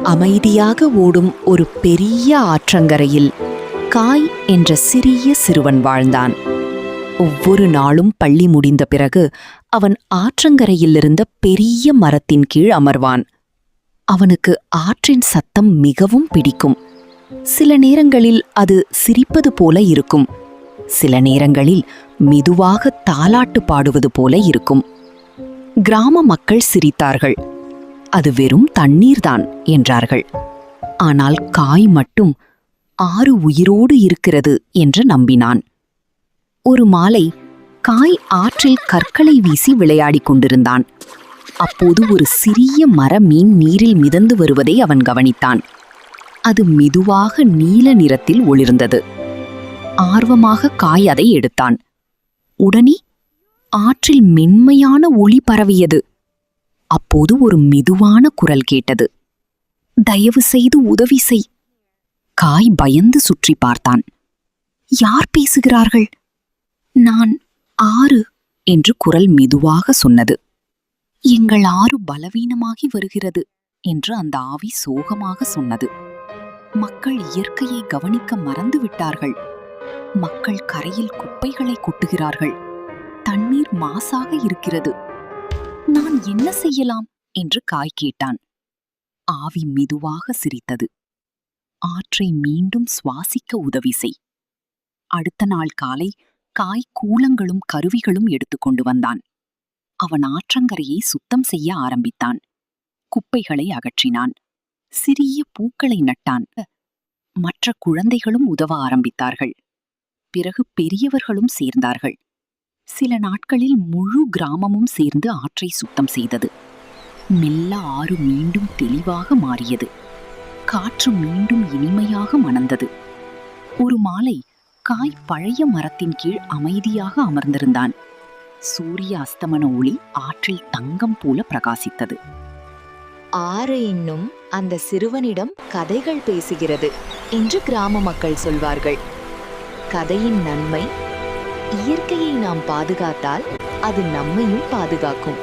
அமைதியாக ஓடும் ஒரு பெரிய ஆற்றங்கரையில் காய் என்ற சிறிய சிறுவன் வாழ்ந்தான். ஒவ்வொரு நாளும் பள்ளி முடிந்த பிறகு அவன் ஆற்றங்கரையிலிருந்த பெரிய மரத்தின் கீழ் அமர்வான். அவனுக்கு ஆற்றின் சத்தம் மிகவும் பிடிக்கும். சில நேரங்களில் அது சிரிப்பது போல இருக்கும், சில நேரங்களில் மெதுவாக தாலாட்டு பாடுவது போல இருக்கும். கிராம மக்கள் சிரித்தார்கள். அது வெறும் தண்ணீர்தான் என்றார்கள். ஆனால் காய் மட்டும் ஆறு உயிரோடு இருக்கிறது என்று நம்பினான். ஒரு மாலை காய் ஆற்றில் கற்களை வீசி விளையாடிக் கொண்டிருந்தான். அப்போது ஒரு சிறிய மரமீன் நீரில் மிதந்து வருவதை அவன் கவனித்தான். அது மெதுவாக நீல நிறத்தில் ஒளிர்ந்தது. ஆர்வமாக காய் அதை எடுத்தான். உடனே ஆற்றில் மென்மையான ஒளி பரவியது. அப்போது ஒரு மெதுவான குரல் கேட்டது. தயவு செய்து உதவி செய். காய் பயந்து சுற்றி பார்த்தான். யார் பேசுகிறார்கள்? நான் ஆறு என்று குரல் மெதுவாக சொன்னது. எங்கள் ஆறு பலவீனமாகி வருகிறது என்று அந்த ஆவி சோகமாக சொன்னது. மக்கள் இயற்கையை கவனிக்க மறந்துவிட்டார்கள். மக்கள் கரையில் குப்பைகளை கொட்டுகிறார்கள். தண்ணீர் மாசாக இருக்கிறது. நான் என்ன செய்யலாம் என்று காய் கேட்டான். ஆவி மெதுவாக சிரித்தது. ஆற்றை மீண்டும் சுவாசிக்க உதவி செய். அடுத்த நாள் காலை காய் கூலங்களும் கருவிகளும் எடுத்துக்கொண்டு வந்தான். அவன் ஆற்றங்கரையை சுத்தம் செய்ய ஆரம்பித்தான். குப்பைகளை அகற்றினான். சிறிய பூக்களை நட்டான். மற்ற குழந்தைகளும் உதவ ஆரம்பித்தார்கள். பிறகு பெரியவர்களும் சேர்ந்தார்கள். சில நாட்களில் முழு கிராமமும் சேர்ந்து ஆற்றை சுத்தம் செய்தது. மெல்ல ஆறு மீண்டும் தெளிவாக மாறியது. காற்று மீண்டும் இனிமையாக மணந்தது. ஒரு மாலை காய் பழைய மரத்தின் கீழ் அமைதியாக அமர்ந்திருந்தான். சூரிய அஸ்தமன ஒளி ஆற்றில் தங்கம் போல பிரகாசித்தது. ஆறு இன்னும் அந்த சிறுவனிடம் கதைகள் பேசுகிறது என்று கிராம மக்கள் சொல்வார்கள். கதையின் நன்மை, இயற்கையை நாம் பாதுகாத்தால் அது நம்மையும் பாதுகாக்கும்.